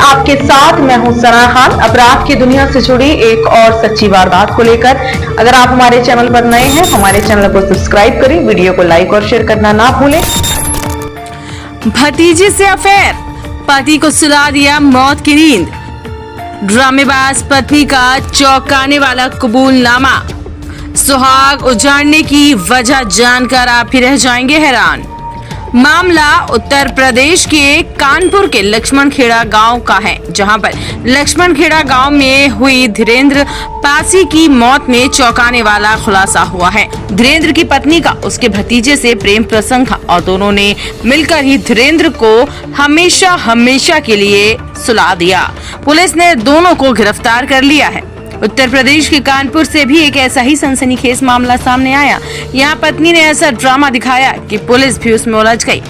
आपके साथ मैं हूं सना खान। अपराध की दुनिया से जुड़ी एक और सच्ची वारदात को लेकर अगर आप हमारे चैनल पर नए हैं, हमारे चैनल को सब्सक्राइब करें, वीडियो को लाइक और शेयर करना ना भूलें। भतीजे से अफेयर, पति को सुला दिया मौत की नींद। ड्रामेबाज पत्नी का चौंकाने वाला कबूलनामा। सुहाग उजाड़ने की वजह जानकर आप ही रह जाएंगे हैरान। मामला उत्तर प्रदेश के कानपुर के लक्ष्मणखेड़ा गांव का है, जहां पर लक्ष्मणखेड़ा गांव में हुई धीरेन्द्र पासी की मौत में चौंकाने वाला खुलासा हुआ है। धीरेन्द्र की पत्नी का उसके भतीजे से प्रेम प्रसंग था और दोनों ने मिलकर ही धीरेन्द्र को हमेशा के लिए सुला दिया। पुलिस ने दोनों को गिरफ्तार कर लिया है। उत्तर प्रदेश के कानपुर से भी एक ऐसा ही सनसनीखेज मामला सामने आया। यहाँ पत्नी ने ऐसा ड्रामा दिखाया कि पुलिस भी उसमें उलझ गई।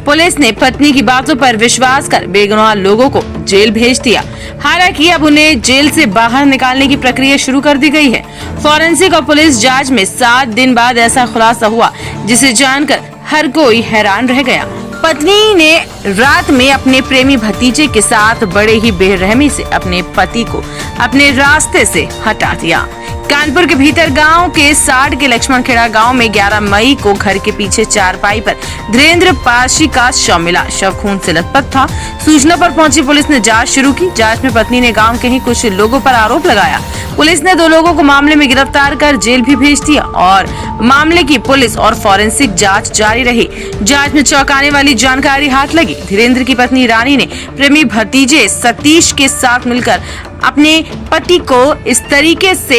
पुलिस ने पत्नी की बातों पर विश्वास कर बेगुनाह लोगों को जेल भेज दिया। हालांकि अब उन्हें जेल से बाहर निकालने की प्रक्रिया शुरू कर दी गई है। फॉरेंसिक और पुलिस जांच में 7 दिन बाद ऐसा खुलासा हुआ, जिसे जानकर हर कोई हैरान रह गया। पत्नी ने रात में अपने प्रेमी भतीजे के साथ बड़े ही बेरहमी से अपने पति को अपने रास्ते से हटा दिया। कानपुर के भीतर गांव के 60 के लक्ष्मणखेड़ा गांव में 11 मई को घर के पीछे चारपाई पर धीरेन्द्र पासी का शव मिला। शव खून से लथपथ था। सूचना पर पहुंची पुलिस ने जांच शुरू की। जांच में पत्नी ने गांव के ही कुछ लोगों पर आरोप लगाया। पुलिस ने 2 लोगों को मामले में गिरफ्तार कर जेल भी भेज दिया और मामले की पुलिस और फॉरेंसिक जांच जारी रही। जांच में चौंकाने वाली जानकारी हाथ लगी। धीरेन्द्र की पत्नी रानी ने प्रेमी भतीजे सतीश के साथ मिलकर अपने पति को इस तरीके से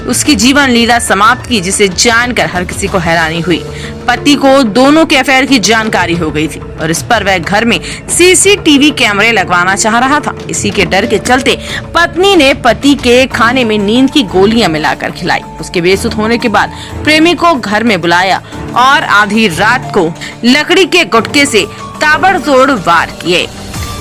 उसकी जीवन लीला समाप्त की, जिसे जानकर हर किसी को हैरानी हुई। पति को दोनों के अफेयर की जानकारी हो गई थी और इस पर वह घर में सीसीटीवी कैमरे लगवाना चाह रहा था। इसी के डर के चलते पत्नी ने पति के खाने में नींद की गोलियां मिलाकर खिलाई। उसके बेसुध होने के बाद प्रेमी को घर में बुलाया और आधी रात को लकड़ी के गुटके से ताबड़तोड़ वार किए।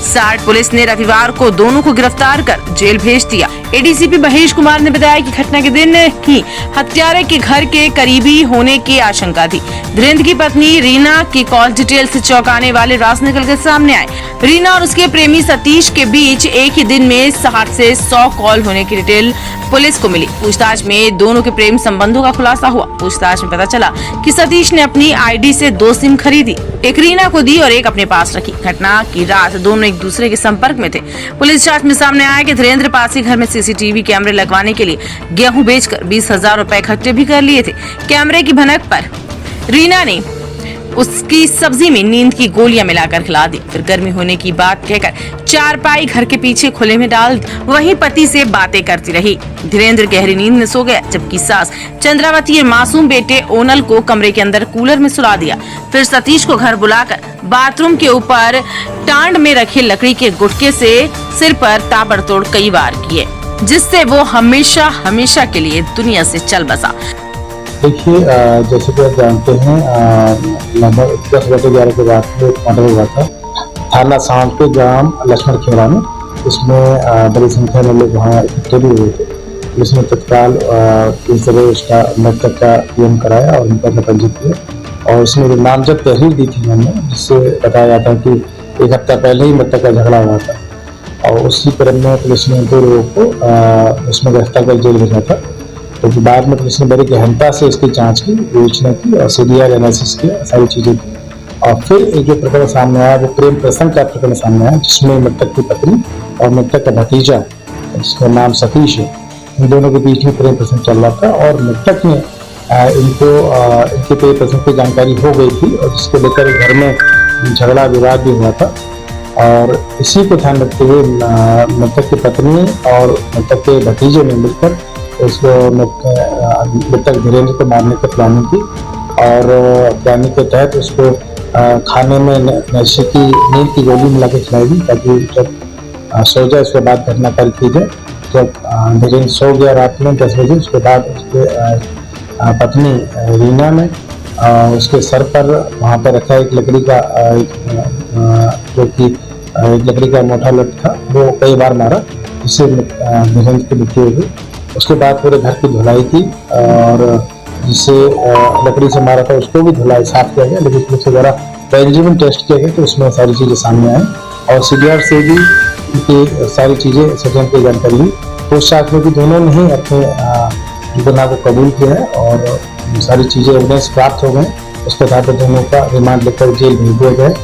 60 पुलिस ने रविवार को दोनों को गिरफ्तार कर जेल भेज दिया। एडीसीपी महेश कुमार ने बताया कि घटना के दिन ही हत्यारे के घर के करीबी होने की आशंका थी। धीरेन्द्र की पत्नी रीना की कॉल डिटेल से चौंकाने वाले राज निकल कर सामने आए। रीना और उसके प्रेमी सतीश के बीच एक ही दिन में 60 से 100 कॉल होने की डिटेल पुलिस को मिली। पूछताछ में दोनों के प्रेम संबंधों का खुलासा हुआ। पूछताछ में पता चला कि सतीश ने अपनी आईडी से 2 सिम खरीदी, एक रीना को दी और एक अपने पास रखी। घटना की रात दोनों एक दूसरे के संपर्क में थे। पुलिस जांच में सामने आया कि धीरेन्द्र पासी घर में सीसीटीवी कैमरे लगवाने के लिए गेहूं बेचकर 20,000 रुपए इकट्ठे भी कर लिए थे। कैमरे की भनक पर रीना ने उसकी सब्जी में नींद की गोलियां मिलाकर खिला दी। फिर गर्मी होने की बात कहकर चारपाई घर के पीछे खुले में डाल वहीं पति से बातें करती रही। धीरेन्द्र गहरी नींद में सो गया, जबकि सास चंद्रावती और मासूम बेटे ओनल को कमरे के अंदर कूलर में सुला दिया। फिर सतीश को घर बुलाकर बाथरूम के ऊपर टांड में रखे लकड़ी के गुटके से सिर पर ताबड़तोड़ कई वार किए, जिससे वो हमेशा के लिए दुनिया से चल बसा। देखिए, जैसे कि आप जानते हैं, लगभग 10:11 के बाद मर्डर हुआ था थाना सांड के ग्राम लक्ष्मणखेड़ा में। इसमें बड़ी संख्या में लोग वहाँ इकट्ठे भी हुए थे। पुलिस ने तत्काल इस तरह उसका मृतक का पीएम कराया और मुकदमा पंजीकृत किया और उसमें नामजद तहरीर दी थी हमने, जिससे बताया जाता है कि 1 हफ्ता पहले ही मृतक का झगड़ा हुआ था और उसी क्रम में पुलिस ने 2 लोगों को उसमें गिरफ्तार कर जेल भेजा था। तो बाद में पुलिस ने बड़ी गहनता से इसकी जांच की, विवेचना की और सीडीआर एनालिसिस किया, सारी चीजें की और फिर एक जो प्रकरण सामने आया वो प्रेम प्रसंग का प्रकरण सामने आया, जिसमें मृतक की पत्नी और मृतक का भतीजा, जिसका नाम सतीश है, इन दोनों के बीच में प्रेम प्रसंग चल रहा था और मृतक ने इनके प्रेम प्रसंग की जानकारी हो गई थी और जिसको लेकर घर में झगड़ा विवाद भी हुआ था। और इसी को ध्यान रखते हुए मृतक की पत्नी और मृतक के भतीजे ने मिलकर उसको मृतक धीरेन्द्र को मारने की प्लानिंग की और प्लानिंग के तहत उसको खाने में नशे की नींद की गोली मिला के खिलाई दी, ताकि जब सो जाए उसके बाद घटना कार्य की जाए। जब धीरेन्द्र सो गया रात में 10 बजे, उसके बाद उसके पत्नी रीना ने उसके सर पर वहाँ पर रखा एक लकड़ी का जो कि एक लकड़ी का मोटा लट था, वो कई बार मारा, जिससे धीरेन्द्र की मृत्यु हो गई। उसके बाद पूरे घर की धुलाई की और जिससे लकड़ी से मारा था उसको भी धुलाई साफ किया गया, लेकिन उसके द्वारा पेंजिन टेस्ट किया गया तो उसमें सारी चीजें सामने आई और सीडीआर से भी उनकी सारी चीज़ें सचिन की जानकारी ली। पूछताछ में भी दोनों ने ही अपने गुनाह को कबूल किया है और सारी चीज़ें एविडेंस प्राप्त हो गए। उसके आधार पर दोनों का रिमांड लेकर जेल भेज दिया गया है।